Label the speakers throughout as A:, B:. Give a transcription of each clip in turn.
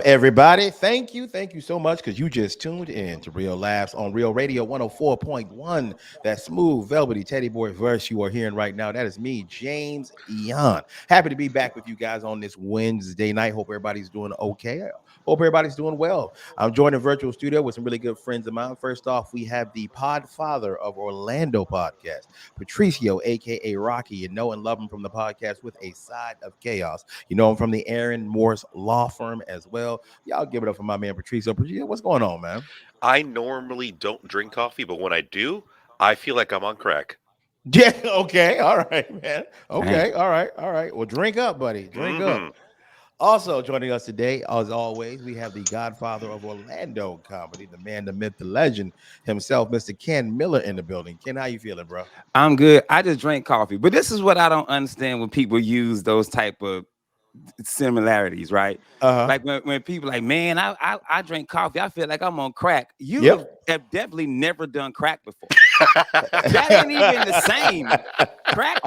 A: Everybody, thank you so much because you just tuned in to Real Laughs on Real Radio 104.1. That smooth, velvety teddy boy verse you are hearing right now. That is me, James Eon. Happy to be back with you guys on this Wednesday night. Hope everybody's doing okay. Hope everybody's doing well. I'm joined in virtual studio with some really good friends of mine. First off, we have the podfather of Orlando podcast, Patricio, aka Rocky. You know and love him from the podcast with a side of chaos. You know him from the Aaron Morse Law Firm as well. Y'all give it up for my man Patricio. Patricio, what's going on, man?
B: I normally don't drink coffee, but when I do, I feel like I'm on crack.
A: Yeah, okay, all right, man.
C: Dang.
A: Okay, all right. Well, drink up, buddy. Drink
B: Hmm
A: up. Also joining us today, as always, we have the godfather of Orlando comedy, the man, the myth, the legend himself, Mr. Ken Miller in the building. Ken, how you feeling, bro?
C: I'm good. I just drank coffee, but this is what I don't understand when people use those type of similarities, right?
A: Uh-huh.
C: Like when people like, man, I drink coffee. I feel like I'm on crack. You
A: Yep.
C: have definitely never done crack before. That ain't even the same. Crack.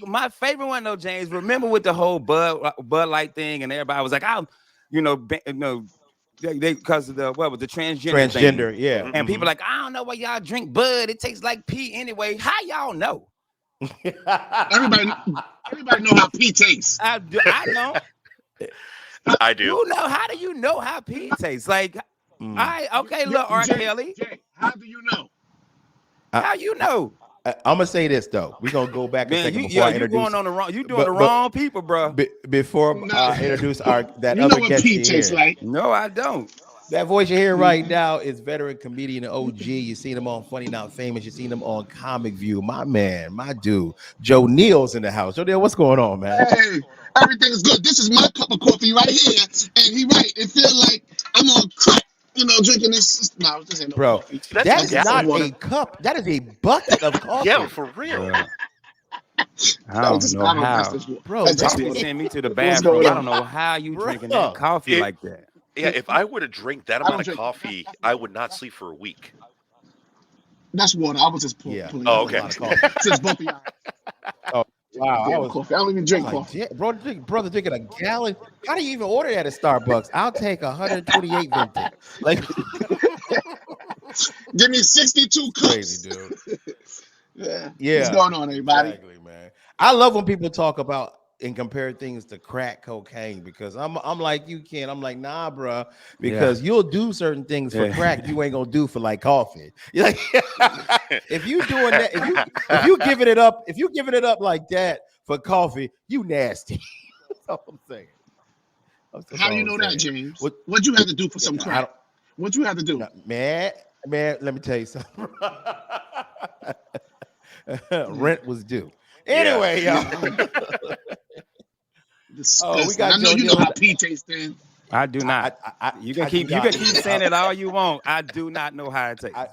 C: My favorite one though, James. Remember with the whole Bud Light thing, and everybody was like, they because of the what was the transgender thing,
A: Transgender, yeah.
B: hmm
C: and people
A: Mhm.
C: like, I don't know why y'all drink Bud. It tastes like pee anyway. How y'all know?
D: Everybody, everybody know how pee tastes.
C: I don't.
B: I do.
C: You know, how do you know how pee tastes? Like,
A: Mm.
C: okay, look, R.
D: Jay,
C: Kelly,
D: Jay, how do you know?
C: how you know?
A: I'm gonna say this though. We're gonna go back a
C: Man,
A: second before I
C: you
A: introduce.
C: going on the wrong, you doing the
A: But
C: wrong people, bro.
A: before
D: Nah,
A: I introduce our that
D: you know
A: other
D: what
A: guest
D: pee
A: you
D: tastes
A: hear.
D: like.
C: No, I don't.
A: That voice you hear right now is veteran comedian OG. You seen him on Funny Not Famous. You seen him on Comic View. My man, my dude, Joneal's in the house. Joneal, what's going on, man?
D: Hey, everything is good. This is my cup of coffee right here, and he right. It feel like I'm on crack, drinking this. No, this ain't no
A: Bro,
D: coffee.
B: See, that's a
A: that
D: That's
A: is
D: just some
A: not
B: gallon.
D: water.
A: a cup. That is a bucket of
B: Yeah,
A: coffee.
B: for real.
C: Bruh, I
D: That was
C: don't
D: just
C: know
D: I don't. That's
C: how.
D: just water.
A: Bro,
D: That's
A: that
D: just
C: Coffee
D: water.
A: is,
C: send me to the
D: What's
C: bathroom.
D: going
C: I don't
D: on?
C: know how you drinking that
A: bro.
C: coffee
B: It,
C: like that.
B: yeah, if I were to drink that
D: I
B: amount
D: don't
B: of
D: drink.
B: coffee, I would not sleep for a week.
D: That's water. I was just
A: Yeah,
D: pulling your
B: Oh,
A: that's a
B: okay.
D: leg.
A: lot of coffee.
D: Since both of y'all
A: Oh,
D: drinking
A: wow.
D: damn coffee, I don't even drink
A: Like,
D: coffee.
A: "Damn, bro, brother drinking a gallon. How do you even order that at Starbucks? I'll take 128 venti. Like,
D: Give me 62
A: crazy,
D: cups.
A: dude.
D: Yeah. What's
A: Yeah,
D: going on, everybody?
A: exactly, man. I love when people talk about and compare things to crack cocaine because I'm like you can. I'm like, nah, bro,
C: Yeah.
A: because you'll do certain things for
C: Yeah.
A: crack you ain't gonna do for like coffee. You're like, if you doing that, if you giving it up like that for coffee, you nasty. That's all I'm saying. That's
D: How do
A: all
D: you
A: I'm
D: know that,
A: saying.
D: James?
A: What
D: What'd you have to do for
A: yeah,
D: some
A: I
D: crack?
A: don't
D: What you have to do?
A: no, man, let me tell you something.
D: Yeah.
A: Rent was due.
B: Yeah.
A: Anyway, y'all.
D: Mm,
A: Oh, we
D: disgusting.
A: got
D: I know
A: Joe
D: you know
A: Neal.
D: how pee tastes then.
C: I do not.
A: I do
C: You can
A: not
C: keep
A: either.
C: saying it all you want. I do not know how it tastes.
A: I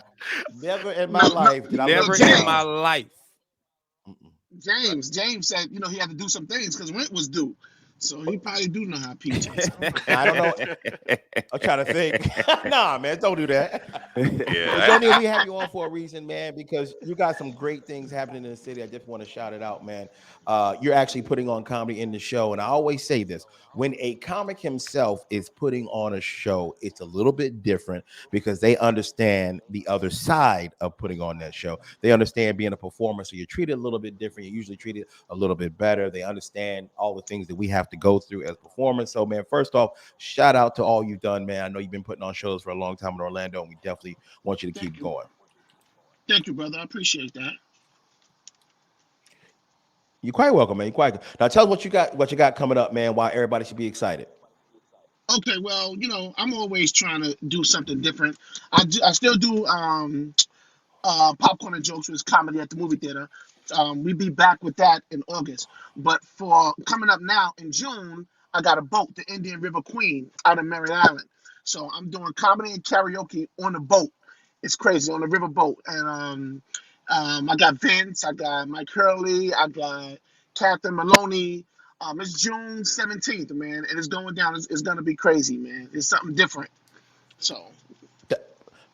A: never in my
D: No, no,
A: life did I
D: no,
A: look
C: Never in my
D: James.
A: down.
C: life.
A: Mm-mm.
D: James said, he had to do some things because rent was due. So he probably do know how pee tastes.
A: I don't know. I'm trying to think. Nah, man, don't do that. Well,
B: Yeah.
A: Johnny, we have you on for a reason, man, because you got some great things happening in the city. I just want to shout it out, man. You're actually putting on comedy in the show. And I always say this when a comic himself is putting on a show, it's a little bit different because they understand the other side of putting on that show. They understand being a performer. So you're treated a little bit different. You're usually treated a little bit better. They understand all the things that we have to go through as performers. So, man, first off, shout out to all you've done, man. I know you've been putting on shows for a long time in Orlando, and we definitely want you to keep
D: Thank you.
A: going.
D: Thank you, brother. I appreciate that.
A: You're quite welcome, man. You're quite now. Tell us what you got coming up, man. Why everybody should be excited.
D: Okay, well, I'm always trying to do something different. I still do popcorn and jokes with comedy at the movie theater. We be back with that in August. But for coming up now in June, I got a boat, the Indian River Queen, out of Merritt Island. So I'm doing comedy and karaoke on the boat. It's crazy on the river boat, and I got Vince, I got Mike Hurley, I got Catherine Maloney. It's June 17th, man, and it's going down. It's gonna be crazy, man. It's something different. So
A: Th-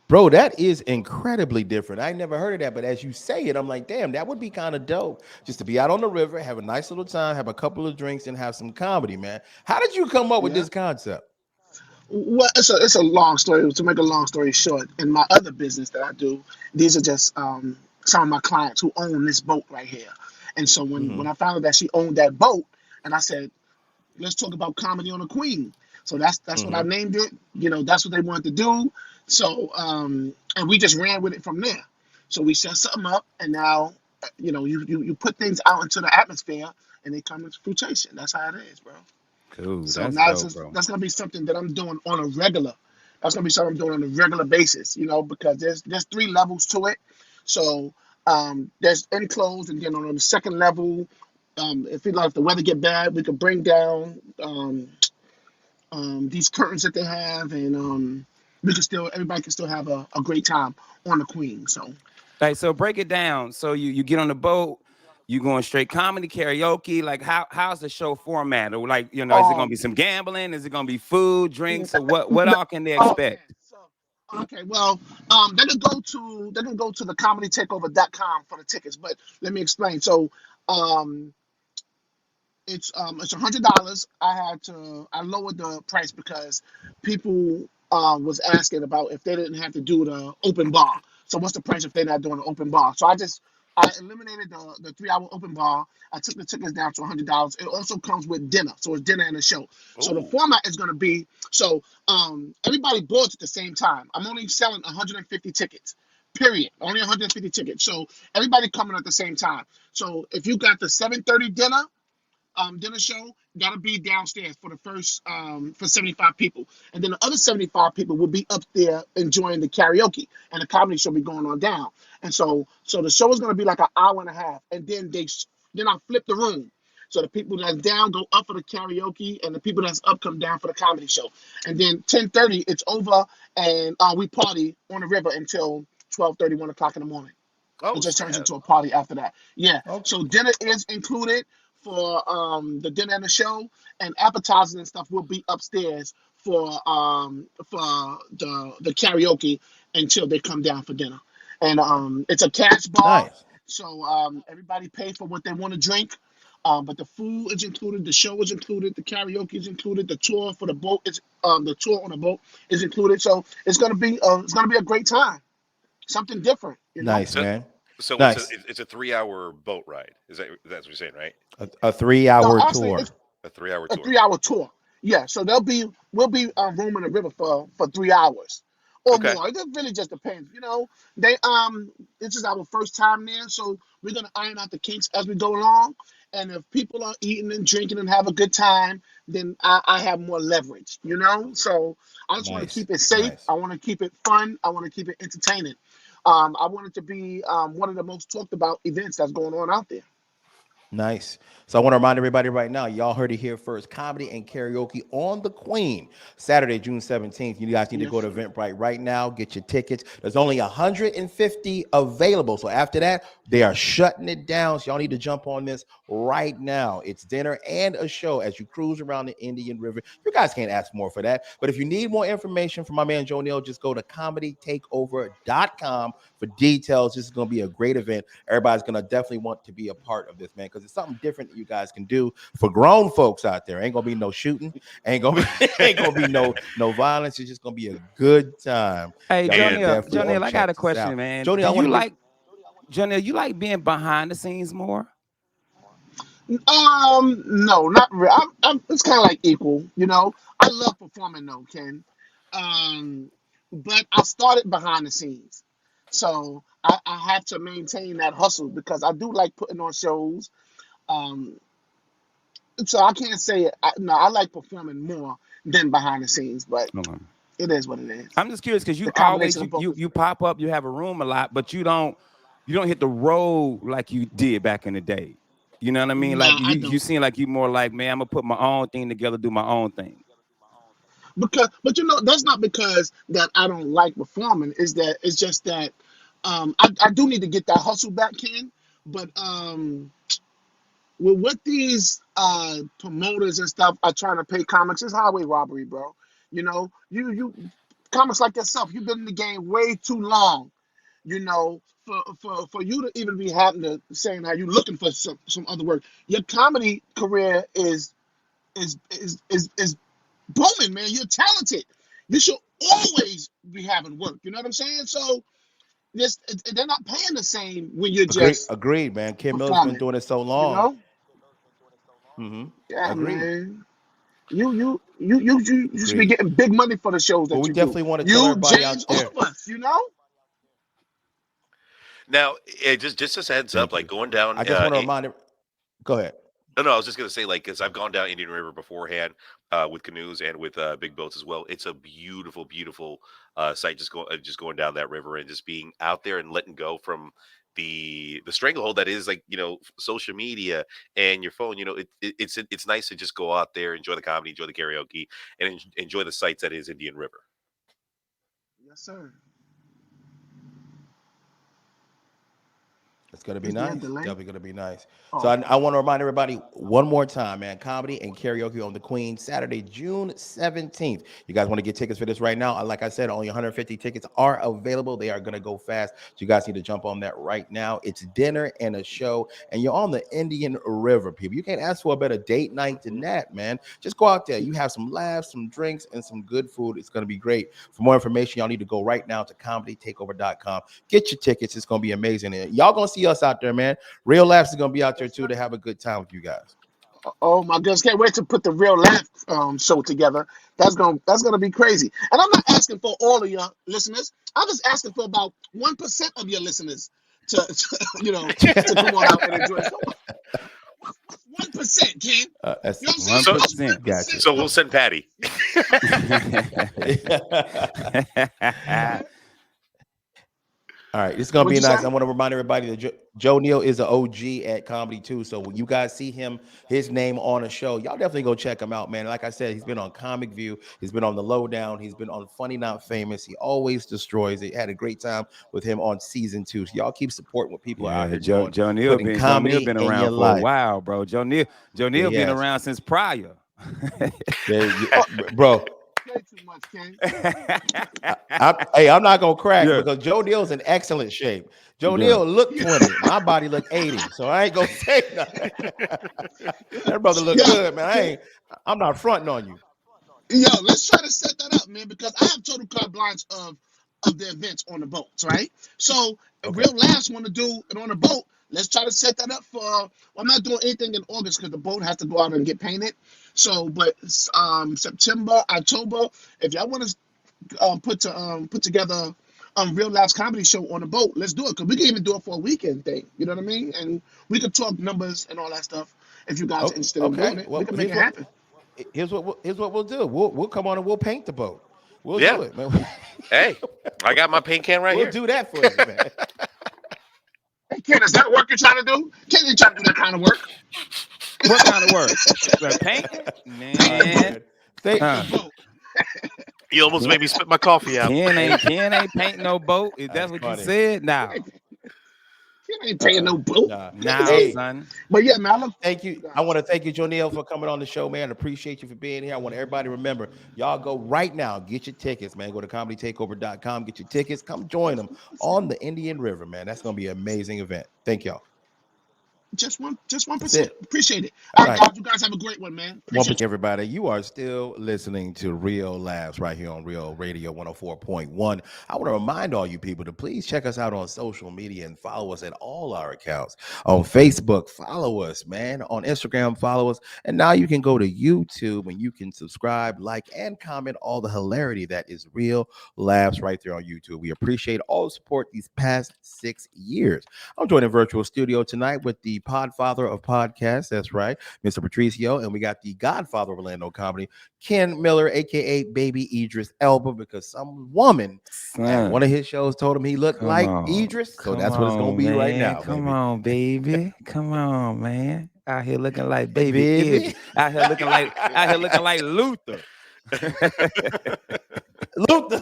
A: Bro, that is incredibly different. I never heard of that, but as you say it, I'm like, damn, that would be kind of dope. Just to be out on the river, have a nice little time, have a couple of drinks, and have some comedy, man. How did you come up with
D: yeah.
A: this concept?
D: Well, it's a long story. To make a long story short, in my other business that I do, these are just some of my clients who own this boat right here. And so
A: Hmm.
D: when I found out that she owned that boat, and I said, let's talk about comedy on the Queen. So that's what I
A: Hmm.
D: named it. That's what they wanted to do. So and we just ran with it from there. So we set something up, and now you put things out into the atmosphere, and they come into fruition. That's how it is, bro.
C: Cool.
D: So
C: That's
D: now
C: dope, bro.
D: that's gonna be something that I'm doing on a regular. That's gonna be something I'm doing on a regular basis. Because there's three levels to it. So there's enclosed, and then on the second level, if the weather get bad, we could bring down these curtains that they have, and we could still everybody can still have a great time on the Queen. So
C: Like, so break it down. So you get on the boat, you going straight comedy, karaoke. Like, how's the show format? Or like, is it gonna
D: um
C: be some gambling? Is it gonna be food,
D: n-
C: drinks, or what
D: n-
C: all can they
D: oh yeah.
C: expect?
D: So okay, well, they can go to the comedytakeover.com for the tickets. But let me explain. So um it's $100. I lowered the price because people was asking about if they didn't have to do the open bar. So what's the price if they're not doing the open bar? So I eliminated the 3 hour open bar. I took the tickets down to $100. It also comes with dinner, so it's dinner and a show. So the
B: Ooh.
D: format is going to be everybody boards at the same time. I'm only selling 150 tickets. Period. Only 150 tickets. So everybody coming at the same time. So if you got the 7:30 dinner show, that'll be downstairs for the first for 75 people, and then the other 75 people will be up there enjoying the karaoke, and the comedy show be going on down. And so the show is going to be like an hour and a half, and then I flip the room. So the people that's down go up for the karaoke, and the people that's up come down for the comedy show. And then 10:30 it's over, and we party on the river until 12:30, 1 o'clock in the morning. It
B: Oh
D: just turns
B: snap!
D: into a party after that. Yeah.
A: Okay.
D: So dinner is included for the dinner and the show, and appetizers and stuff will be upstairs for the karaoke until they come down for dinner. And it's a cash bar,
A: Nice.
D: so everybody pay for what they want to drink. But the food is included, the show is included, the karaoke is included, the tour for the boat is the tour on the boat is included. So it's gonna be a great time, something different.
A: Nice,
B: So
A: man.
B: so
A: Nice.
B: it's a 3 hour boat ride. That's what you're saying, right?
A: A three
D: No,
A: hour
D: actually, it's
A: tour.
B: A 3 hour
D: a
B: tour.
D: 3 hour tour. Yeah, so we'll be roaming the river for 3 hours or
B: Okay.
D: more. It really just depends. They this is our first time there, so we're gonna iron out the kinks as we go along. And if people are eating and drinking and have a good time, then I have more leverage. So I just want to
A: Nice.
D: keep it safe.
A: Nice.
D: I want to keep it fun. I want to keep it entertaining. I want it to be one of the most talked about events that's going on out there.
A: Nice. So I want to remind everybody right now, y'all heard it here first. Comedy and karaoke on the Queen, Saturday, June 17th. You guys need to
D: Yes,
A: go to
D: sir.
A: Eventbrite right now, get your tickets. There's only 150 available. So after that, they are shutting it down. So y'all need to jump on this right now. It's dinner and a show as you cruise around the Indian River. You guys can't ask more for that. But if you need more information from my man Joneal, just go to comedytakeover.com for details. This is going to be a great event. Everybody's going to definitely want to be a part of this, man, because it's something different that you guys can do for grown folks out there. Ain't gonna be no shooting, ain't gonna be no violence. It's just gonna be a good time.
C: Hey,
A: Y'all need to
B: And
A: definitely all
C: Joneal, I got
A: check
C: a
A: this
C: question,
A: out.
C: man.
A: Jody,
C: Do
A: I want
C: you
A: to give
C: like Joneal? You like being behind the scenes more?
D: No, not really. It's kind of like equal. I love performing though, Ken. Um, but I started behind the scenes, so I have to maintain that hustle because I do like putting on shows. Um, so I can't say it. No, I like performing more than behind the scenes, but
C: Okay.
D: it is what it is.
C: I'm just curious because
D: The
C: you always
D: combination of
C: you,
D: both
C: you
D: is
C: you
D: good.
C: pop up, you have a room a lot, but you don't hit the road like you did back in the day. You know what I mean? Like
D: Nah, I
C: you
D: don't.
C: seem like you more like, man, I'm gonna put my own thing together, do my own thing.
D: But that's not because that I don't like performing. It's just that I do need to get that hustle back, Ken. But with what these promoters and stuff are trying to pay comics, it's highway robbery, bro. You comics like yourself, you've been in the game way too long. For you to even be having to saying how you looking for some other work. Your comedy career is booming, man. You're talented. We should always be having work. You know what I'm saying? So this, they're not paying the same when you're just
A: Agreed, man. Kim Miller's been
D: performing.
A: doing it so
D: You
A: long.
D: know?
A: Mm-hmm.
D: Yeah,
A: Agreed.
D: man. You should be
A: Agreed.
D: getting big money for the shows
A: Well,
D: that
A: we
D: you do.
A: definitely want to tell
D: You,
A: everybody
D: James,
A: out
D: all
A: there.
D: of us. You know?
B: Now, just as a heads up,
A: Thank
B: like
A: you.
B: going down.
A: I just want to remind it. Go ahead.
B: No, I was just gonna say, like, because I've gone down Indian River beforehand, with canoes and with big boats as well. It's a beautiful, beautiful sight. Just going down that river and just being out there and letting go from the stranglehold that is, like, social media and your phone. It's nice to just go out there, enjoy the comedy, enjoy the karaoke, and enjoy the sights that is Indian River.
D: Yes, sir.
A: It's gonna be
D: Is there a
A: nice.
D: delay?
A: Definitely gonna be nice. So
D: Oh,
A: I want to remind everybody one more time, man. Comedy and karaoke on the Queen, Saturday, June 17th. You guys want to get tickets for this right now? Like I said, only 150 tickets are available. They are gonna go fast. So you guys need to jump on that right now. It's dinner and a show, and you're on the Indian River, people. You can't ask for a better date night than that, man. Just go out there. You have some laughs, some drinks, and some good food. It's gonna be great. For more information, y'all need to go right now to comedytakeover.com. Get your tickets. It's gonna be amazing. And y'all gonna see us out there, man. Real Laughs is gonna be out there
D: yes,
A: too
D: sir.
A: to have a good time with you guys.
D: Oh my goodness! Can't wait to put the real laugh show together. That's gonna be crazy. And I'm not asking for all of your listeners. I'm just asking for about 1% of your listeners to come on out and enjoy. So what's 1%, Ken?
A: That's
D: You know what I'm saying?
C: One
B: So,
D: What's
C: percent.
D: one
A: gotcha.
D: percent
B: so we'll
D: of
B: send Patty.
A: All right, it's gonna
D: what'd
A: be
D: you say?
A: nice. I want to remind everybody that Joneal is an OG at comedy too. So when you guys see his name on a show, y'all definitely go check him out, man. Like I said, he's been on Comic View, he's been on The Lowdown, he's been on Funny Not Famous. He always destroys it. Had a great time with him on season 2. So y'all keep supporting what people are out
C: Yeah,
A: here doing,
C: Joe
A: putting
C: Neal
A: comedy
C: been
A: in
C: around
A: your
C: for a
A: life.
C: while, bro. Joe
A: Yeah,
C: Neal
A: he
C: been
A: has.
C: around since prior.
A: Yeah,
D: Oh,
A: bro.
D: play too much, Ken.
A: Hey, I'm not gonna crack
C: Yeah,
A: because Joe Neal's in excellent shape. Joe
C: yeah.
A: Neal look 20. My body look 80. So I ain't gonna say nothing. That brother look
D: Yo,
A: good, man.
D: Ken.
A: I'm not fronting on you.
D: Yo, let's try to set that up, man, because I have total carte blanche of the events on the boats, right? So if
A: Okay.
D: Real Last want to do it on the boat, let's try to set that up for. Well, I'm not doing anything in August because the boat has to go out and get painted. So, but September, October, if y'all want to put together Real Last comedy show on the boat, let's do it because we can even do it for a weekend thing. You know what I mean? And we could talk numbers and all that stuff. If you guys are interested in doing
A: Okay.
D: it, we
A: Well,
D: can make it happen.
A: here's what we'll do. We'll come on and we'll paint the boat. We'll
B: Yeah.
A: do it, man.
B: Hey, I got my paint can right
A: We'll
B: here.
A: do that for you, man.
D: Hey, Ken, is that work you're trying to do? Ken ain't trying to do that kind of work.
C: What kind of work? Painting?
A: All right,
C: Man.
A: man. Thank
D: The
C: Huh.
D: boat.
B: You almost
C: Ken,
B: made me spit my coffee out.
C: Ken ain't painting no boat. Is that
A: That's
C: what you
A: funny.
C: said?
D: Ken
C: Now.
D: ain't, Ken ain't paying no boat.
A: Nah.
C: Now,
A: Hey,
C: son.
D: But yeah, man, I look forward
A: thank
D: to
A: you.
D: you
A: I want
D: guys.
A: to thank you, Joneal, for coming on the show, man. Appreciate you for being here. I want everybody to remember, y'all go right now, get your tickets, man. Go to comedytakeover.com, get your tickets. Come join them on the Indian River, man. That's gonna be an amazing event. Thank y'all.
D: Just one
A: That's
D: percent.
A: it.
D: Appreciate it.
A: All
D: All right,
A: right.
D: guys, you guys have a great one, man. Appreciate
A: 1%, everybody. You are still listening to Real Laughs right here on Real Radio 104.1. I want to remind all you people to please check us out on social media and follow us at all our accounts. On Facebook, follow us, man. On Instagram, follow us. And now you can go to YouTube and you can subscribe, like, and comment all the hilarity that is Real Laughs right there on YouTube. We appreciate all the support these past 6 years. I'm joined in virtual studio tonight with the podfather of podcasts. That's right, Mr. Patricio, and we got the godfather of Orlando comedy, Ken Miller, aka Baby Idris Elba, because some woman at one
C: Son.
A: of his shows told him he looked
C: Come
A: like
C: on.
A: Idris. So
C: Come
A: that's what it's gonna
C: on,
A: be right
C: man.
A: now,
C: Come
A: baby.
C: on, baby. Come on, man. Out here looking like
A: Hey,
C: baby
A: baby.
C: Idris. Out here looking like Luther.
A: Luke,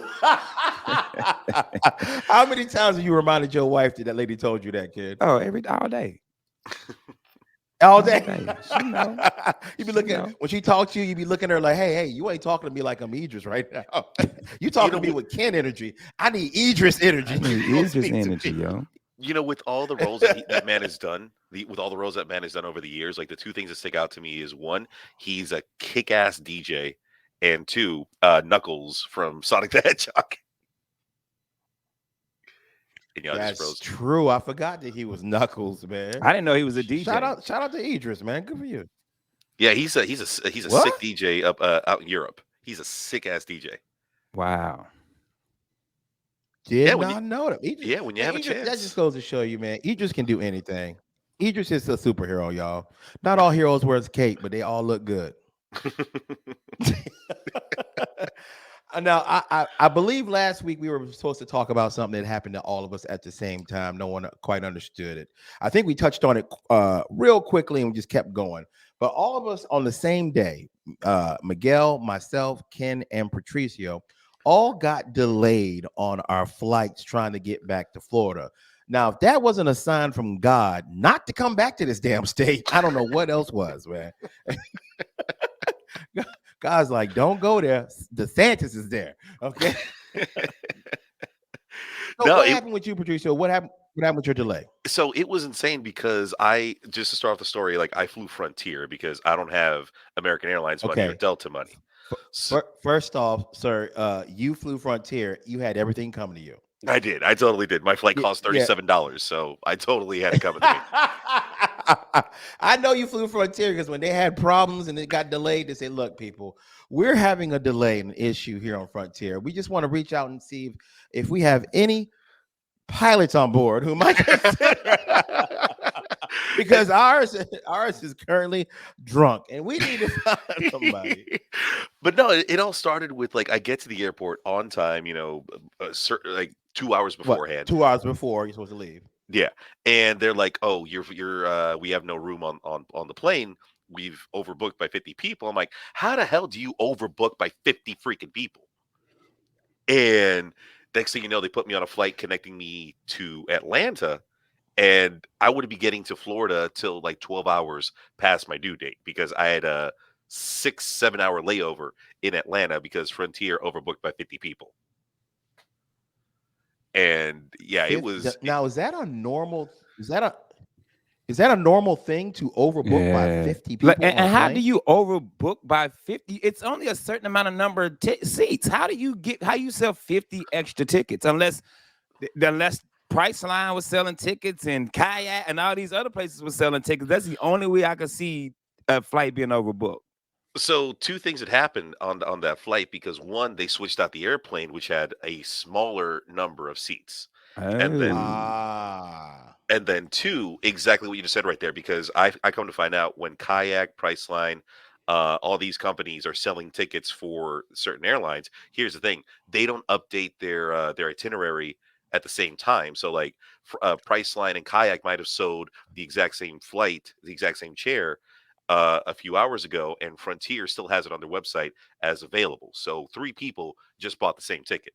A: how many times have you reminded your wife that lady told you that, kid?
C: Oh, all day.
A: All
C: All
A: day.
C: day. She know.
A: You be
C: She
A: looking
C: know.
A: when she talks to you, you be looking at her like, hey, you ain't talking to me like I'm Idris right now. You talking to me with Ken energy. I need Idris energy.
C: I need
A: You gonna
C: Idris
A: speak to
C: energy,
A: me.
C: yo.
B: With all the roles that man has done, with all the roles that man has done over the years, like the two things that stick out to me is one, he's a kick-ass DJ, and 2, Knuckles from Sonic the Hedgehog. And y'all just
A: That's
B: froze.
A: true. I forgot that he was Knuckles, man.
C: I didn't know he was a
A: Shout
C: DJ.
A: out, shout out to Idris, man. Good for you.
B: Yeah, he's a
A: What?
B: sick DJ out in Europe. He's a sick ass DJ.
C: Wow.
A: Did
B: Yeah,
A: not know that. Idris,
B: when you
A: man,
B: have a
A: Idris, that just
B: chance.
A: goes to show you, man. Idris can do anything. Idris is a superhero, y'all. Not all heroes wear a cape, but they all look good. Now, I believe last week we were supposed to talk about something that happened to all of us at the same time. No one quite understood it. I think we touched on it real quickly and we just kept going. But all of us on the same day, Miguel, myself, Ken, and Patricio, all got delayed on our flights trying to get back to Florida. Now, if that wasn't a sign from God not to come back to this damn state, I don't know what else was, man. God's like, don't go there. DeSantis is there. Okay. So
B: No,
A: what
B: it
A: happened with you, Patricia? What happened? What happened with your delay?
B: so it was insane because I just to start off the story, like I flew Frontier because I don't have American Airlines money or
A: Okay.
B: Delta money. So
A: First off, sir, you flew Frontier. You had everything coming to you.
B: I did. I totally did. My flight
A: Yeah.
B: cost
A: Yeah.
B: $37, so I totally had it coming to me.
A: I know you flew Frontier because when they had problems and it got delayed, they said, "Look, people, we're having a delay and an issue here on Frontier. We just want to reach out and see if we have any pilots on board who might consider." Because ours is currently drunk and we need to find somebody.
B: But no, it all started with like I get to the airport on time, like 2 hours
A: What,
B: beforehand.
A: 2 hours before you're supposed to leave?
B: Yeah, and they're like, "Oh, you're we have no room on the plane. We've overbooked by 50 people." I'm like, "How the hell do you overbook by 50 freaking people?" And next thing you know, they put me on a flight connecting me to Atlanta, and I wouldn't be getting to Florida till like 12 hours past my due date because I had a 6, 7 hour layover in Atlanta because Frontier overbooked by 50 people. And yeah, it was.
A: Now is that a normal is that a normal thing to overbook by
C: Yeah.
A: 50 people on a
C: And how do
A: plane?
C: you overbook by 50? It's only a certain amount of number of seats. How you sell 50 extra tickets unless Priceline was selling tickets and Kayak and all these other places were selling tickets. That's the only way I could see a flight being overbooked.
B: So two things had happened on that flight because one, they switched out the airplane, which had a smaller number of seats, and then
C: Oh.
A: Ah.
B: and then two, exactly what you just said right there, because I come to find out when Kayak, Priceline, all these companies are selling tickets for certain airlines. Here's the thing: they don't update their itinerary at the same time. So like Priceline and Kayak might have sold the exact same flight, the exact same chair. A few hours ago, and Frontier still has it on their website as available. So three people just bought the same ticket.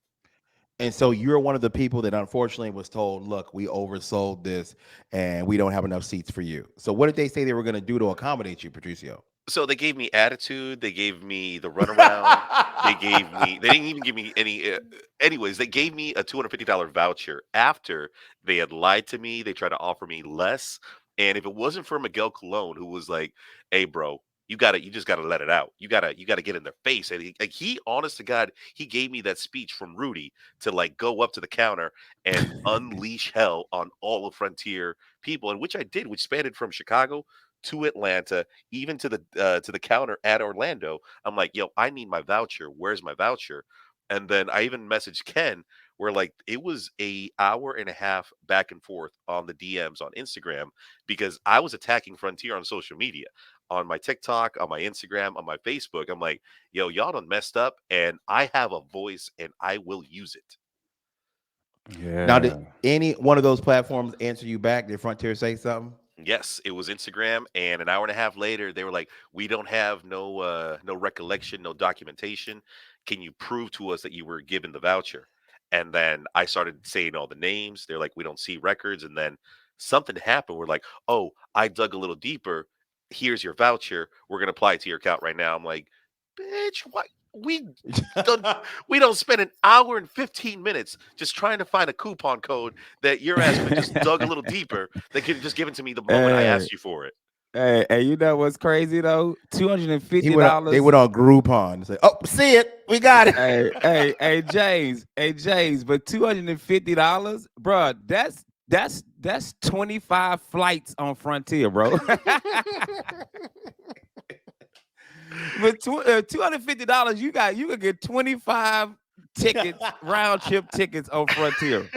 A: And so you're one of the people that unfortunately was told, look, we oversold this and we don't have enough seats for you. So what did they say they were going to do to accommodate you, Patricio?
B: So they gave me attitude. They gave me the runaround. They gave me. They didn't even give me any. Anyways, they gave me a $250 voucher after they had lied to me. They tried to offer me less, and if it wasn't for Miguel Colon, who was like, "Hey, bro, you just gotta let it out. You gotta get in their face." And he, honest to God, he gave me that speech from Rudy to like go up to the counter and unleash hell on all of Frontier people, and which I did, which spanned from Chicago to Atlanta, even to the counter at Orlando. I'm like, yo, I need my voucher. Where's my voucher? And then I even messaged Ken where like it was a hour and a half back and forth on the DMs on Instagram because I was attacking Frontier on social media, on my TikTok, on my Instagram, on my Facebook. I'm like, yo, y'all done messed up and I have a voice and I will use it.
A: Now, did
C: Yeah.
A: any one of those platforms answer you back? Did Frontier say something?
B: Yes, it was Instagram, and an hour and a half later, they were like, "We don't have no recollection, no documentation. Can you prove to us that you were given the voucher?" And then I started saying all the names. They're like, "We don't see records." And then something happened. We're like, "Oh, I dug a little deeper. Here's your voucher. We're gonna apply it to your account right now." I'm like, "Bitch, what? Done we don't spend an hour and 15 minutes just trying to find a coupon code that your ass could have just dug a little deeper. They could have just given to me the moment I
C: Hey,
B: asked you for it."
C: Hey, you know what's crazy though?
A: He went on, they
C: $250.
A: went on Groupon and said, "Oh, see it, we got it."
C: James, but $250, bro. That's 25 flights on Frontier, bro. But $250, you could get 25 tickets, round trip tickets on Frontier.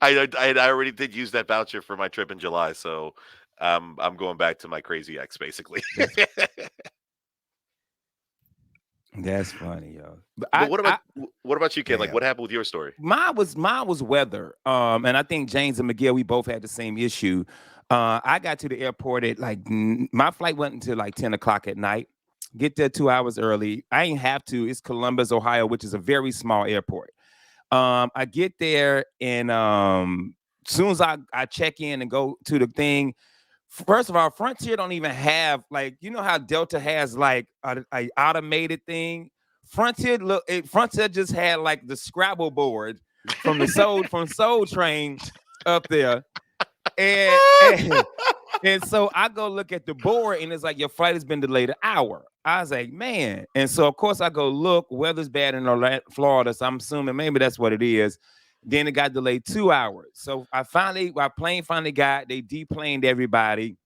B: I already did use that voucher for my trip in July, so I'm going back to my crazy ex basically.
C: That's that's funny, yo. But
B: But
C: I, I
B: what about you, Ken? Like,
A: Damn.
B: what happened with your story?
C: mine was weather. And I think James and Miguel, we both had the same issue. I got to the airport at like my flight went until like 10 o'clock at night. Get there 2 hours early. I ain't have to. It's Columbus, Ohio, which is a very small airport. I get there and soon as I check in and go to the thing, first of all, Frontier don't even have like how Delta has like a automated thing. Frontier just had like the Scrabble board from Soul Train up there, and, and and so I go look at the board and it's like your flight has been delayed an hour. I was like, man. And so of course I go look, weather's bad in Florida. So I'm assuming maybe that's what it is. Then it got delayed 2 hours. So my plane finally they deplaned everybody,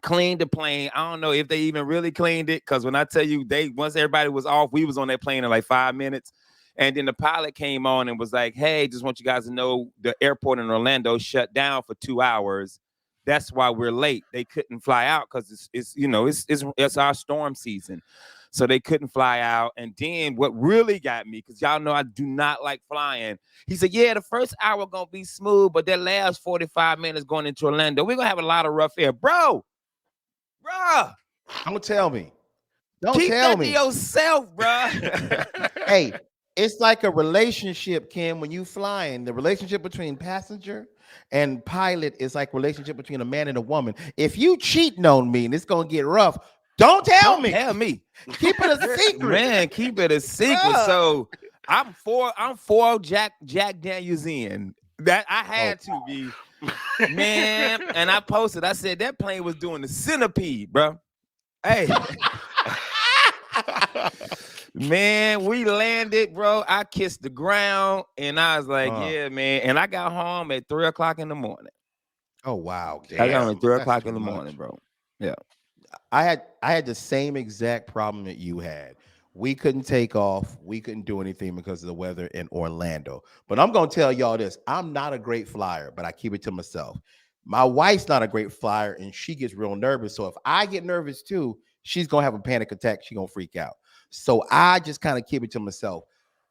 C: cleaned the plane. I don't know if they even really cleaned it. Cause when I tell you once everybody was off, we was on that plane in like 5 minutes. And then the pilot came on and was like, hey, just want you guys to know the airport in Orlando shut down for 2 hours. That's why we're late. They couldn't fly out because it's our storm season. So they couldn't fly out. And then what really got me, because y'all know I do not like flying. He said, yeah, the first hour gonna be smooth, but that last 45 minutes going into Orlando, we're gonna have a lot of rough air. Bruh,
A: Don't tell me. Don't
C: keep
A: tell
C: that to
A: me.
C: yourself, bruh.
A: Hey, it's like a relationship, Kim. When you flying, the relationship between passenger and pilot is like relationship between a man and a woman. If you cheating on me and it's gonna get rough, don't tell
C: Don't
A: me.
C: tell me.
A: Keep it a secret.
C: Man, keep it a secret.
A: Bruh.
C: So I'm four Jack Daniels in. That I had to be, man. And I posted, I said that plane was doing the centipede, bro. Hey, man, we landed, bro. I kissed the ground and I was like, yeah, man. And I got home at 3 o'clock in the morning.
A: Oh wow,
C: I got home
A: damn.
C: at 3
A: That's
C: o'clock
A: too
C: in the
A: much.
C: morning, bro. Yeah.
A: I had the same exact problem that you had. We couldn't take off. We couldn't do anything because of the weather in Orlando. But I'm gonna tell y'all this: I'm not a great flyer, but I keep it to myself. My wife's not a great flyer, and she gets real nervous. So if I get nervous too, she's gonna have a panic attack. She's gonna freak out. So I just kind of keep it to myself.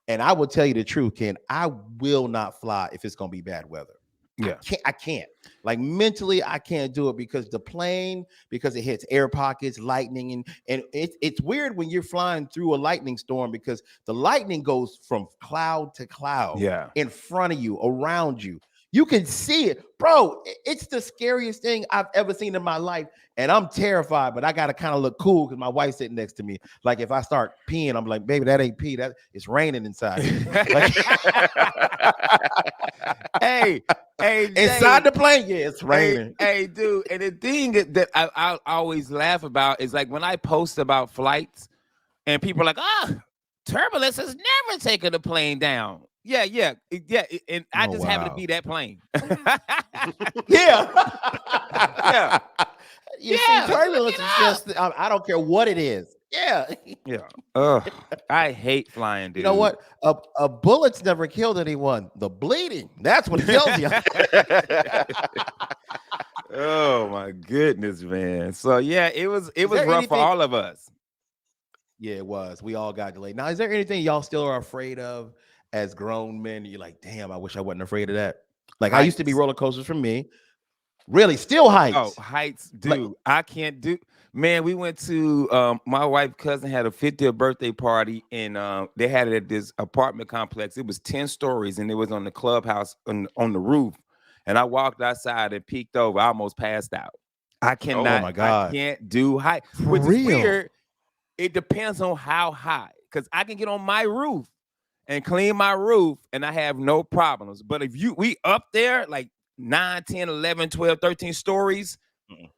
A: And I will tell you the truth, Ken. I will not fly if it's gonna be bad weather.
C: Yeah.
A: I can't. Like mentally, I can't do it because the plane, because it hits air pockets, lightning, and it's weird when you're flying through a lightning storm because the lightning goes from cloud to cloud
C: Yeah.
A: in front of you, around you. You can see it, bro. It's the scariest thing I've ever seen in my life, and I'm terrified. But I gotta kind of look cool because my wife's sitting next to me. Like if I start peeing, I'm like, baby, that ain't pee. That it's raining inside here. Like,
C: Hey,
A: inside
C: Jay.
A: the plane, yeah, it's raining.
C: Hey, dude. And the thing that I always laugh about is like when I post about flights and people are like, turbulence has never taken a plane down. Yeah. And I
A: Oh,
C: just happen to
A: wow.
C: be that plane.
A: Yeah.
C: Yeah.
A: You
C: Yeah,
A: see,
C: look
A: turbulence
C: it
A: is
C: up.
A: just, I don't care what it is. Yeah.
C: Yeah. Ugh. I hate flying, dude.
A: You know what? A bullet's never killed anyone. The bleeding, that's what kills you.
C: Oh my goodness, man. So yeah, it was
A: Is there
C: rough for
A: anything?
C: all of us.
A: Yeah, it was. We all got delayed. Now, is there anything y'all still are afraid of as grown men? You're like, damn, I wish I wasn't afraid of that. Like, I used to be
C: Heights.
A: roller coasters for me. Really, still
C: Oh,
A: heights.
C: heights,
A: Like,
C: dude. I can't do. Man, we went to my wife's cousin had a 50th birthday party, and they had it at this apartment complex. It was 10 stories, and it was on the clubhouse on the roof. And I walked outside and peeked over. I almost passed out. I
A: oh
C: cannot.
A: my
C: I
A: God.
C: can't do height,
A: For
C: which is
A: real.
C: weird. It depends on how high, because I can get on my roof and clean my roof, and I have no problems. But if we up there like 9, 10, 11, 12, 13 stories,
A: Mm-mm.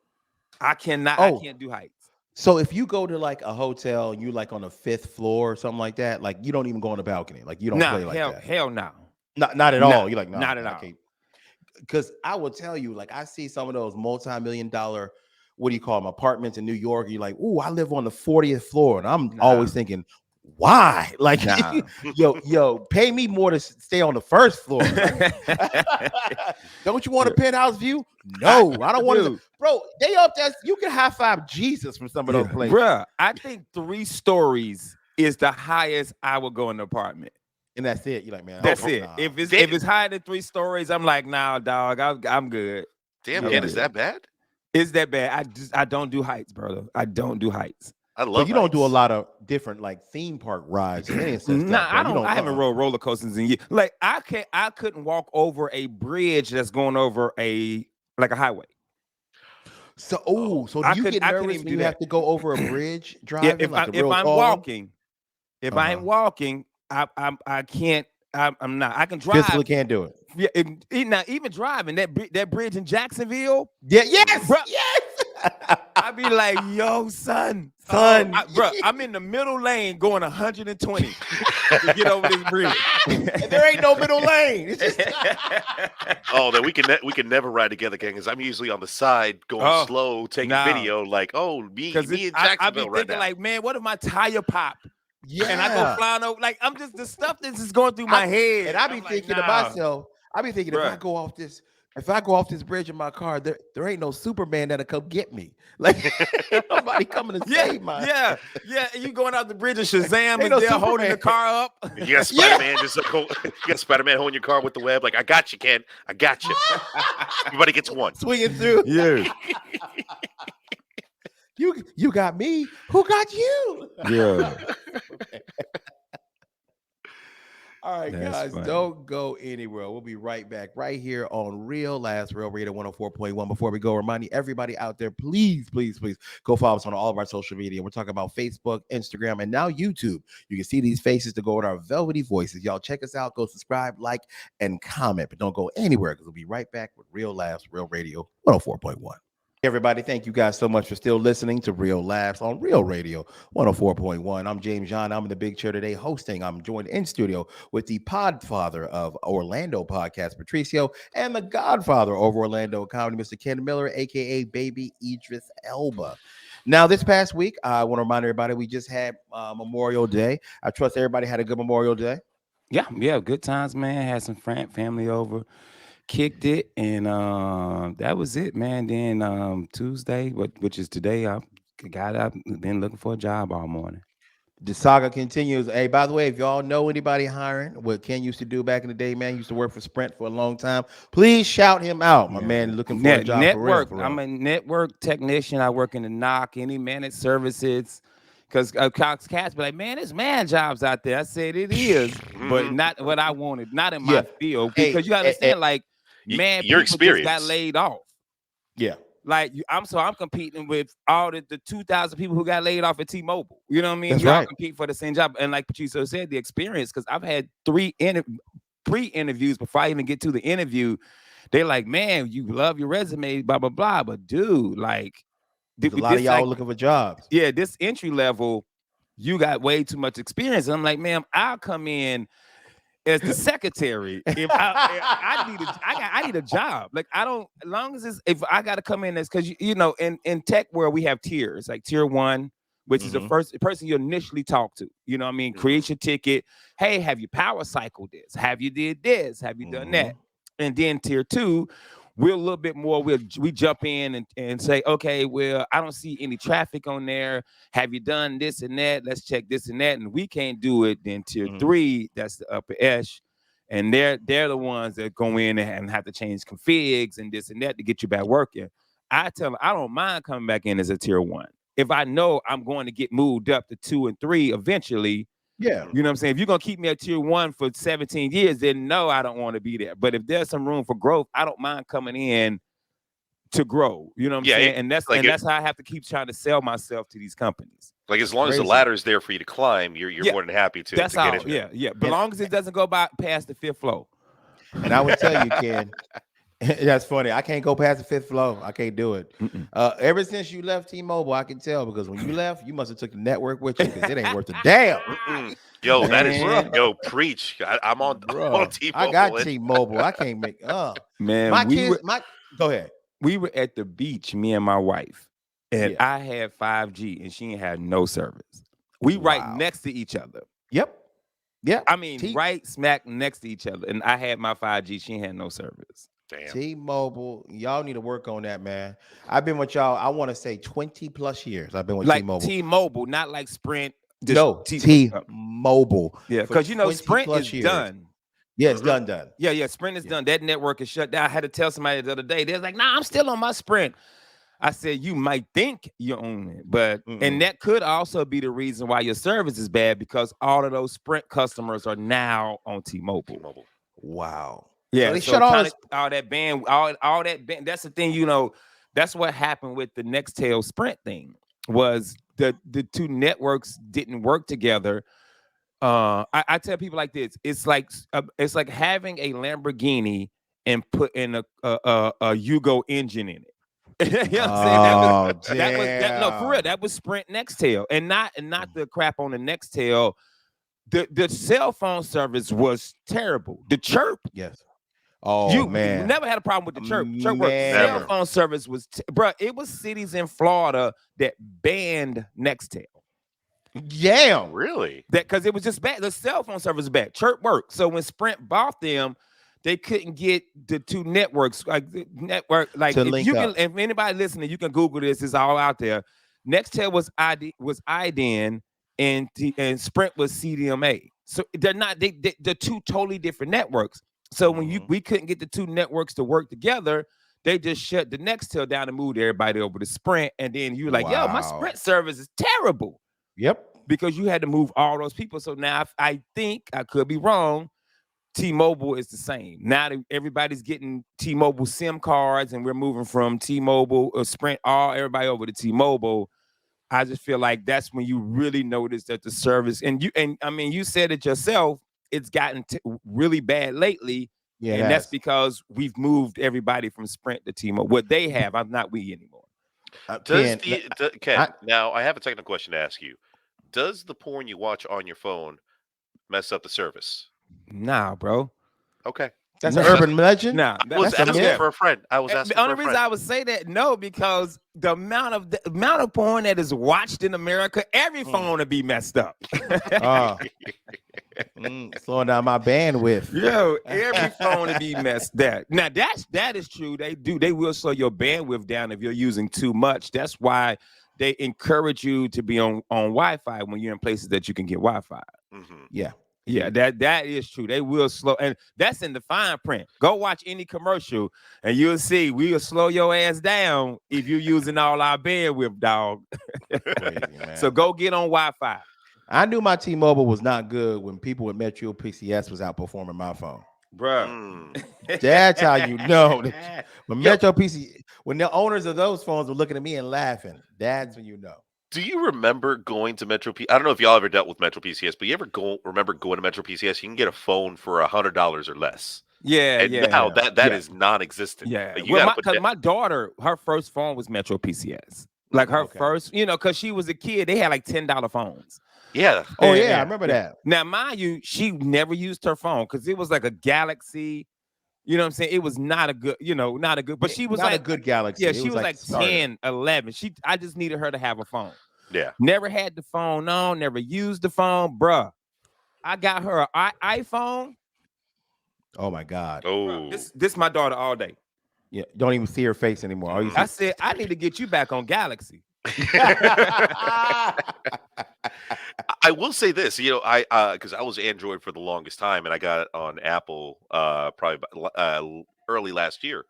C: I cannot. I
A: Oh,
C: can't do heights.
A: so if you go to like a hotel and you like on the 5th floor or something like that, like you don't even go on the balcony. Like you don't
C: Nah,
A: play like that.
C: hell no.
A: Not at
C: Nah,
A: all. You're like, no,
C: not at
A: I
C: all.
A: can't. Because I will tell you, like I see some of those multi-million dollar, what do you call them, apartments in New York. And you're like, ooh, I live on the 40th floor, and I'm
C: Nah,
A: always thinking, why? Like,
C: nah.
A: yo, pay me more to stay on the first floor. Like, don't you want a
C: Yeah.
A: penthouse view?
C: I
A: No, I don't want to.
C: do.
A: Bro, they up there. You can high five Jesus from some of
C: Yeah,
A: those places,
C: bruh. I think 3 stories is the highest I would go in the apartment.
A: and that's it. You're like, man,
C: That's it.
A: nah.
C: If it's higher than 3 stories, I'm like, nah, dog. I'm good.
B: Damn,
C: I'm
B: Ken, is
C: good.
B: that bad?
C: Is that bad? I don't do heights, brother. I don't do heights.
B: I
A: So
B: love
A: you don't do a
B: heights.
A: lot of different like theme park rides and any of that
C: Nah,
A: stuff, bro.
C: I
A: You
C: don't.
A: don't.
C: I haven't rode roller coasters in years. Like I couldn't walk over a bridge that's going over a highway.
A: So,
B: Oh,
A: so do you get
C: I couldn't
A: nervous
C: even
A: when
C: do
A: you have
C: that.
A: to go over a bridge
C: Yeah,
A: driving, like the
C: if
A: real
C: I'm
A: tall one?
C: walking, if I
A: Uh-huh.
C: ain't walking, I can't. I'm not. I can
A: Physically
C: drive.
A: can't do it.
C: Yeah, now even driving that bridge in Jacksonville,
A: Yeah,
B: mhm.
A: yes,
C: bro.
A: yes.
C: I be like, yo, son,
A: Son.
C: bro, I'm in the middle lane going 120 to get over this bridge.
A: And there ain't no middle lane. It's just
B: Oh, then we can never ride together, Ken, because I'm usually on the side going
C: Oh,
B: slow, taking
C: no.
B: video, like, oh, me
C: Because
B: in
C: I be
B: Jacksonville right
C: thinking
B: now.
C: like, man, what if my tire pop and I go
A: yeah.
C: flying over? Like, I'm just the stuff that's just going through my head.
A: And I be
C: I'm like,
A: thinking to
C: nah,
A: myself, I be thinking
C: bruh.
A: if I go off this bridge in my car, there ain't no Superman that'll come get me. Like ain't nobody coming to
C: Yeah,
A: save my
C: yeah. And you going out the bridge and Shazam
A: Ain't
C: is
A: no
C: there holding the
A: Superman.
C: car up.
B: You got Spider-Man just like, you got Spider-Man holding your car with the web, like, I got you, Ken. I got you. Everybody gets one.
A: swinging through.
C: Yeah,
A: You got me. Who got you?
C: yeah.
A: All right,
C: That's
A: guys,
C: funny.
A: don't go anywhere. We'll be right back right here on Real Radio 104.1. Before we go, reminding everybody out there, please go follow us on all of our social media. We're talking about Facebook, Instagram, and now YouTube. You can see these faces to go with our velvety voices. Y'all check us out. Go subscribe, like, and comment. But don't go anywhere because we'll be right back with Real Radio 104.1. Everybody, thank you guys so much for still listening to Real Laughs on Real Radio 104.1. I'm James John. I'm in the big chair today hosting. I'm joined in studio with the podfather of Orlando podcast, Patricio, and the godfather of Orlando comedy, Mr. Ken Miller, aka Baby Idris Elba. Now, this past week, I want to remind everybody we just had Memorial Day. I trust everybody had a good Memorial Day.
C: Yeah, good times, man. Had some family over, kicked it, and that was it, man. Then Tuesday, which is today, I got up, been looking for a job all morning.
A: The saga continues. Hey, by the way, if y'all know anybody hiring, what Ken used to do back in the day, man, used to work for Sprint for a long time. Please shout him out, my man. Looking for a job for real.
C: Network. I'm a network technician. I work in the knock, any managed services. Because Cox Cats be like, man, there's man jobs out there. I said it is, but not what I wanted, not in my field. Because you understand, like, man,
B: your
C: people just got
B: experience.
C: laid off.
A: Yeah.
C: Like I'm competing with all the 2,000 people who got laid off at T-Mobile. You know what I mean?
A: That's
C: We all
A: right.
C: compete for the same job. And like Patricio said, the experience, because I've had 3 pre-interviews before I even get to the interview. They're like, man, you love your resume, blah, blah, blah. But dude, like,
A: There's a lot of y'all looking for jobs.
C: Yeah, this entry level, you got way too much experience. And I'm like, ma'am, I'll come in as the secretary. If I need a job. Like, I don't, as long as it's, if I got to come in as, because you know, in tech world we have tiers, like tier 1, which is the first person you initially talk to. You know what I mean? Create your ticket. Hey, have you power cycled this? Have you did this? Have you done that? And then tier 2, we're a little bit more, we jump in and say, okay, well, I don't see any traffic on there. Have you done this and that? Let's check this and that. And we can't do it. Then tier 3, that's the upper esh. And they're the ones that go in and have to change configs and this and that to get you back working. I tell them, I don't mind coming back in as a tier 1. If I know I'm going to get moved up to 2 and 3 eventually.
A: Yeah.
C: You know what I'm saying? If you're going to keep me at tier 1 for 17 years, then no, I don't want to be there. But if there's some room for growth, I don't mind coming in to grow. You know what I'm saying? And that's how I have to keep trying to sell myself to these companies.
B: Like, as long as the ladder is there for you to climb, you're more than happy to get in there.
C: Yeah. But as long as it doesn't go past the 5th floor.
A: And I would tell you, Ken, That's funny. I can't go past the fifth floor. I can't do it.
C: Mm-mm.
A: Ever since you left T-Mobile, I can tell because when you left, you must have took the network with you because it ain't worth a damn.
B: Mm-mm. Yo, that is
C: Man,
B: preach. I'm on I'm on
A: Bro, I got
B: T-Mobile. And
A: T-Mobile. I can't make
C: man,
A: my kids. My Go ahead.
C: we were at the beach, me and my wife, and
A: Yeah.
C: I had 5G and she ain't had no service. We right
A: Wow.
C: next to each other.
A: Yep. Yep.
C: I mean, right smack next to each other. And I had my 5G, she ain't had no service.
B: damn.
A: T-Mobile. Y'all need to work on that, man. I've been with y'all. I want to say 20 plus years. I've been with
C: Like
A: T-Mobile.
C: T-Mobile, not like Sprint. Just
A: No, T-Mobile
C: yeah,
A: for
C: because
A: 20
C: Sprint
A: plus
C: is
A: years.
C: done.
A: Yeah, it's
B: Mhm.
A: done.
C: Yeah, Sprint is
A: Yeah.
C: done. That network is shut down. I had to tell somebody the other day. They're like, "Nah, I'm still on my Sprint." I said, "You might think you own it, but and
A: Mm-mm.
C: that could also be the reason why your service is bad because all of those Sprint customers are now on T-Mobile."
B: T-Mobile.
A: Wow. So
C: Yeah,
A: they
C: so
A: shut all
C: trying
A: this.
C: to all that band, all that band. That's the thing, That's what happened with the Nextel Sprint thing. Was the two networks didn't work together. I tell people like this: it's like having a Lamborghini and put in a Yugo engine in it. You know what I'm saying?
A: Oh,
C: That no, for real.
A: damn.
C: That was Sprint Nextel, and not the crap on the Nextel. The cell phone service was terrible. The chirp,
A: Yes. Oh
C: you
A: man.
C: never had a problem with the chirp. Chirp worked. Cell
A: Man.
B: Never.
C: phone service was, bruh. It was cities in Florida that banned Nextel.
A: Damn.
B: Really?
C: That because it was just bad. The cell phone service was bad. Chirp worked. So when Sprint bought them, they couldn't get the two networks like the network. Like
A: To
C: if
A: link
C: you can,
A: up.
C: if anybody listening, you can Google this. It's all out there. Nextel was IDN and Sprint was CDMA. So they're not they're two totally different networks. So when
A: Mhm.
C: we couldn't get the two networks to work together, they just shut the Nextel down and moved everybody over to Sprint. And then you're like, yo, my
A: Wow.
C: Sprint service is terrible
A: Yep.
C: because you had to move all those people. So now I think I could be wrong. T-Mobile is the same. Now that everybody's getting T-Mobile SIM cards, and we're moving from T-Mobile or Sprint, everybody over to T-Mobile. I just feel like that's when you really notice that the service and I mean you said it yourself. It's gotten really bad lately,
A: Yeah, it
C: and that's
A: has.
C: because we've moved everybody from Sprint to T-Mobile. What they have, I'm not we anymore.
B: Does
A: Ken,
B: Ken,
A: I,
B: now I have a technical question to ask you. Does the porn you watch on your phone mess up the service?
C: Nah, bro.
B: Okay.
A: that's an
C: Nah,
B: Just
A: urban legend.
C: nah.
B: I was
A: That's a
B: asking
A: myth.
B: for a friend. I was
C: The
B: asking for
C: only
B: a
C: reason
B: friend.
C: I would say that no, because the amount of porn that is watched in America, every
A: Mm.
C: phone would be messed up.
A: Uh, slowing down my bandwidth.
C: Yo, every phone would be messed up. Now that is true. They will slow your bandwidth down if you're using too much. That's why they encourage you to be on Wi-Fi when you're in places that you can get Wi-Fi.
B: Mhm.
A: Yeah.
C: Yeah, that is true. They will slow, and that's in the fine print. Go watch any commercial, and you'll see we'll slow your ass down if you're using all our bandwidth, dog.
A: Crazy, man.
C: So go get on Wi-Fi,
A: I knew my T-Mobile was not good when people with Metro PCS was outperforming my phone.
C: bruh.
B: Mm.
A: That's how you know that when
C: Yo,
A: Metro PC, when the owners of those phones were looking at me and laughing, that's when you know.
B: Do you remember going to Metro P? I don't know if y'all ever dealt with Metro PCS, but you ever remember going to Metro PCS? You can get a phone for $100 or less,
C: yeah,
B: and now
C: yeah,
B: that
C: yeah,
B: is non-existent.
C: yeah.
B: Like, you
C: Well,
B: got to put
C: because
B: that.
C: my daughter, her first phone was Metro PCS. Like her
A: Okay.
C: first, because she was a kid, they had like $10 phones.
B: Yeah,
A: Oh
C: Yeah,
A: yeah, I
C: yeah,
A: remember
C: yeah.
A: that.
C: Now, mind you, she never used her phone because it was like a Galaxy. You know what I'm saying? It was not a good, not a good. But she was
A: Not a
C: like,
A: good Galaxy.
C: yeah,
A: It
C: she
A: was
C: was
A: like
C: like
A: starter.
C: 10, 11. I just needed her to have a phone.
B: yeah.
C: Never had the phone on, never used the phone, bruh. I got her an iPhone.
A: Oh my God.
C: Bruh,
B: Oh.
C: this my daughter all day.
A: Yeah, don't even see her face anymore. All you
C: I
B: Mhm.
A: see.
C: said, I need to get you back on Galaxy.
B: I will say this, I because I was Android for the longest time, and I got it on Apple probably early last year,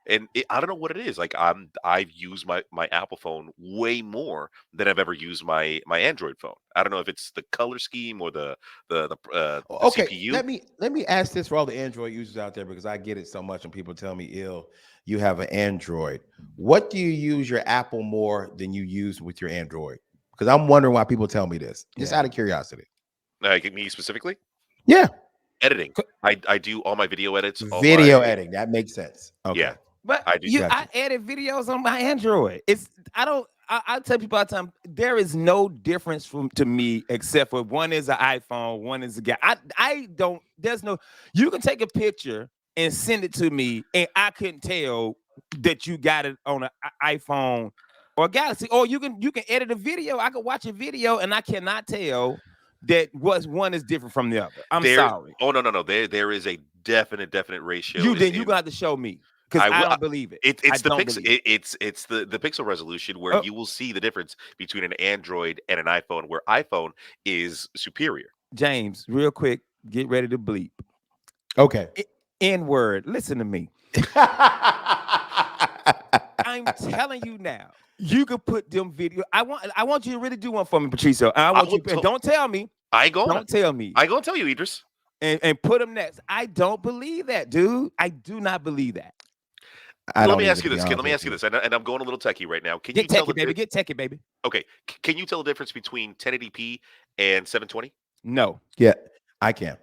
B: and I don't know what it is. Like I've used my Apple phone way more than I've ever used my Android phone. I don't know if it's the color scheme or the
A: Okay,
B: CPU.
A: let me ask this for all the Android users out there because I get it so much, and people tell me, "Ill, you have an Android. What do you use your Apple more than you use with your Android?" Because I'm wondering why people tell me this, just
C: Yeah.
A: out of curiosity.
B: Like me specifically.
A: Yeah.
B: editing. I do all my video edits. All
A: Video
B: my
A: editing. That makes sense. Okay.
B: yeah.
C: But
B: I do.
C: I edit videos on my Android. I tell people all the time, there is no difference to me except for one is an iPhone, one is a guy. I don't, there's no, you can take a picture and send it to me, and I couldn't tell that you got it on an iPhone or Galaxy. Or you can edit a video. I could watch a video and I cannot tell that one is different from the other. I'm
B: There.
C: sorry.
B: Oh no. There is a definite ratio.
C: You're gonna have to show me because I don't believe it.
B: It's the
C: don't
B: pixel.
C: believe it.
B: It's the pixel resolution where
C: Oh.
B: you will see the difference between an Android and an iPhone, where iPhone is superior.
C: James, real quick, get ready to bleep.
A: Okay.
C: N-word. Listen to me. I'm telling you now. You could put them video. I want you to really do one for me, Patricio. I want you. Don't tell me. Don't tell me.
B: I gonna tell you, Idris.
C: And put them next. I don't believe that, dude. I do not believe that.
B: Let me ask you this, Ken. Let me ask you this, and I'm going a little techie right now. Can
C: Get
B: you tell
C: techie, baby. Get techie, baby.
B: Okay. Can you tell the difference between 1080p and 720?
C: No.
A: Yeah, I can.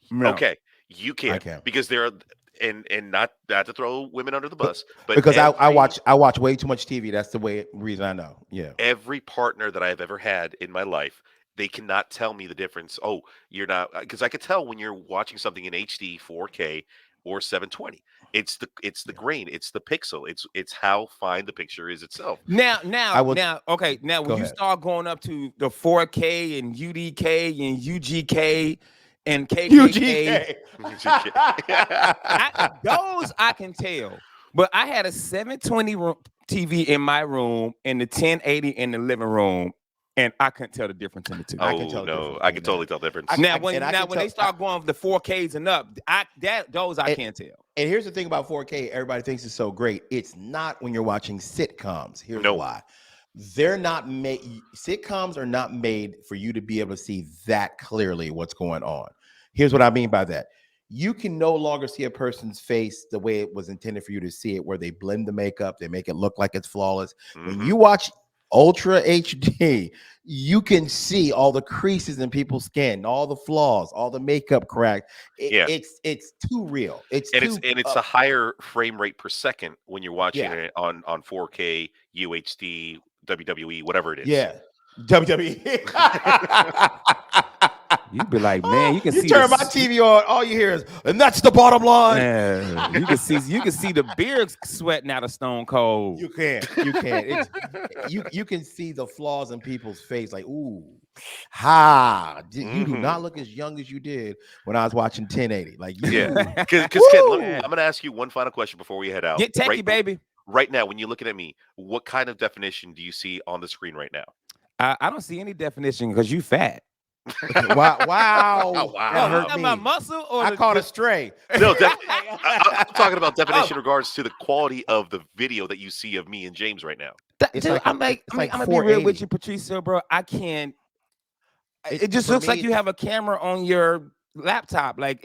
C: No.
B: Okay, you can.
A: I can.
B: Because there are, and not to throw women under the bus, but
A: because I watch way too much TV. That's the reason I know. Yeah.
B: Every partner that I've ever had in my life, they cannot tell me the difference. Oh, you're not, because I could tell when you're watching something in HD, 4K, or 720. It's the grain, it's the pixel, it's how fine the picture is itself.
C: Now, okay. Now,
A: Go
C: when you
A: ahead.
C: start going up to the 4K and UDK and UGK and KKK, those I can tell. But I had a 720 TV in my room and the 1080 in the living room, and I couldn't tell the difference in the two.
B: Oh,
A: I can tell the
B: no,
A: difference
B: I
A: in
B: can
A: that.
B: totally tell the difference.
C: When they start going for the 4Ks and up, I can't tell.
A: And here's the thing about 4K. Everybody thinks it's so great. It's not when you're watching sitcoms. Here's
B: No.
A: why. They're not made. Sitcoms are not made for you to be able to see that clearly what's going on. Here's what I mean by that. You can no longer see a person's face the way it was intended for you to see it, where they blend the makeup, they make it look like it's flawless. When you watch Ultra HD, you can see all the creases in people's skin, all the flaws, all the makeup cracked. It's too real. It's
B: a higher frame rate per second when you're watching
A: Yeah.
B: it on 4K, UHD, WWE, whatever it is.
A: Yeah. WWE.
C: You'd be like, man, you can see.
A: Turn my TV on. All you hear is, and that's the bottom line.
C: You can see the beard sweating out of Stone Cold.
A: You can. You can see the flaws in people's face. Like, ooh, you do not look as young as you did when I was watching 1080. Like,
B: Because Ken, I'm going to ask you one final question before we head out.
C: Get techie, baby.
B: Right now, when you're looking at me, what kind of definition do you see on the screen right now?
C: I don't see any definition because you fat.
A: Wow.
B: Oh, wow.
A: That hurt me.
C: My muscle or
A: I caught a stray.
B: No, I'm talking about definition in regards to the quality of the video that you see of me and James right now.
C: I'm gonna be real with you, Patricio, bro. I can't. It just looks like you have a camera on your laptop. Like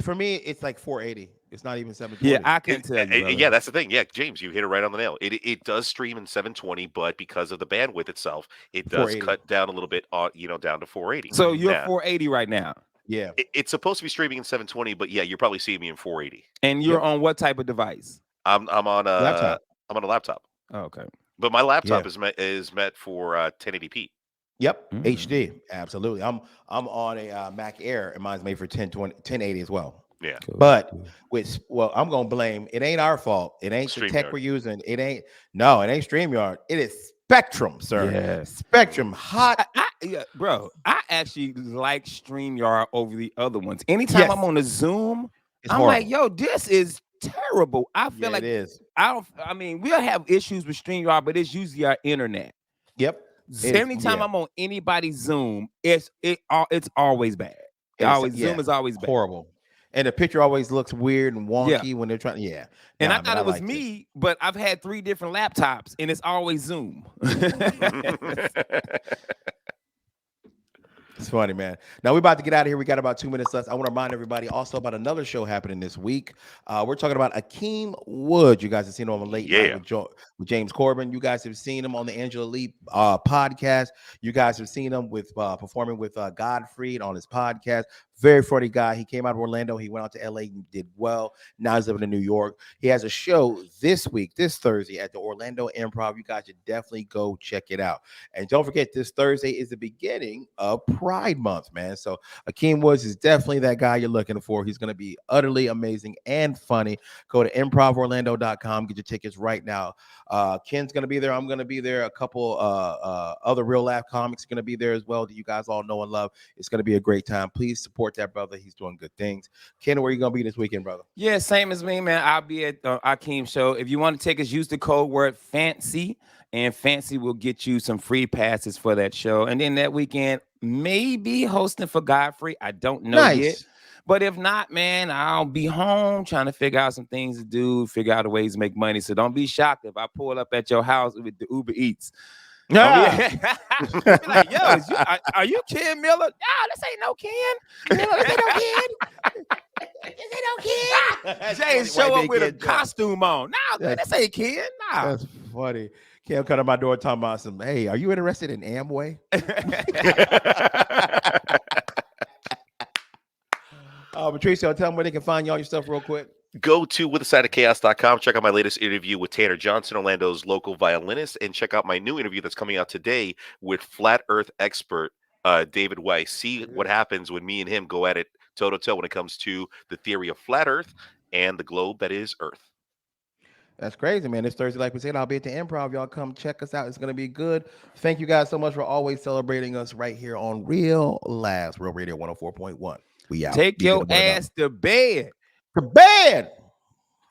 A: for me, it's like 480. It's not even 720.
C: Yeah, I can tell you.
B: Yeah, that's the thing. Yeah, James, you hit it right on the nail. It does stream in 720, but because of the bandwidth itself, it does cut down a little bit, down to 480.
C: So you're 480 right now.
A: Yeah,
B: it's supposed to be streaming in 720, but yeah, you're probably seeing me in 480.
C: And you're on what type of device?
B: I'm on a laptop. I'm on a laptop.
C: Oh, okay,
B: but my laptop is meant for 1080p.
A: Yep, HD, absolutely. I'm on a Mac Air, and mine's made for 1080 as well.
B: Yeah,
A: but I'm gonna blame. It ain't our fault. It ain't the tech we're using. It ain't StreamYard. It is Spectrum, sir.
C: Yeah.
A: Spectrum, hot.
C: Bro, I actually like StreamYard over the other ones. Anytime I'm on a Zoom, I'm like, yo, this is terrible. I feel like
A: it is.
C: I mean, we'll have issues with StreamYard, but it's usually our internet.
A: Yep.
C: Anytime I'm on anybody's Zoom, it's always bad. Zoom is always bad.
A: Horrible. And the picture always looks weird and wonky when they're trying. Yeah.
C: And I thought it was me, but I've had 3 different laptops and it's always Zoom.
A: It's funny, man. Now we're about to get out of here. We got about 2 minutes left. I want to remind everybody also about another show happening this week. We're talking about Akeem Wood. You guys have seen him on Late Night with James Corbin. You guys have seen him on the Angela Lee podcast. You guys have seen him with performing with Godfried on his podcast. Very funny guy. He came out of Orlando. He went out to LA and did well. Now he's living in New York. He has a show this week, this Thursday at the Orlando Improv. You guys should definitely go check it out. And don't forget, this Thursday is the beginning of Pride Month, man. So Akeem Woods is definitely that guy you're looking for. He's going to be utterly amazing and funny. Go to improvorlando.com. Get your tickets right now. Ken's going to be there. I'm going to be there. A couple other Real Laugh comics are going to be there as well that you guys all know and love. It's going to be a great time. Please support that brother. He's doing good things. Ken, where are you going to be this weekend, brother?
C: Yeah, same as me, man. I'll be at the Akeem show. If you want to take us, use the code word FANCY, and FANCY will get you some free passes for that show. And then that weekend, maybe hosting for Godfrey. I don't know yet.
A: Nice.
C: But if not, man, I'll be home trying to figure out some things to do, figure out ways to make money. So don't be shocked if I pull up at your house with the Uber Eats.
A: Ah.
C: Be like, yo, are you Ken Miller? No, this ain't no Ken. Miller, this ain't no Ken. This ain't no Ken. James show up with a costume on. No, man, this ain't Ken. Nah.
A: That's funny. Ken come to my door talking about some, hey, are you interested in Amway? Patricio, tell them where they can find you all your stuff real quick.
B: Go to withasideofchaos.com. Check out my latest interview with Tanner Johnson, Orlando's local violinist, and check out my new interview that's coming out today with flat earth expert David Weiss. See what happens when me and him go at it toe to toe when it comes to the theory of flat earth and the globe that is Earth.
A: That's crazy, man. This Thursday, like we said, I'll be at the Improv. Y'all come check us out. It's going to be good. Thank you guys so much for always celebrating us right here on Real Laughs, Real Radio 104.1. We out.
C: Take your ass to bed.
A: To bed.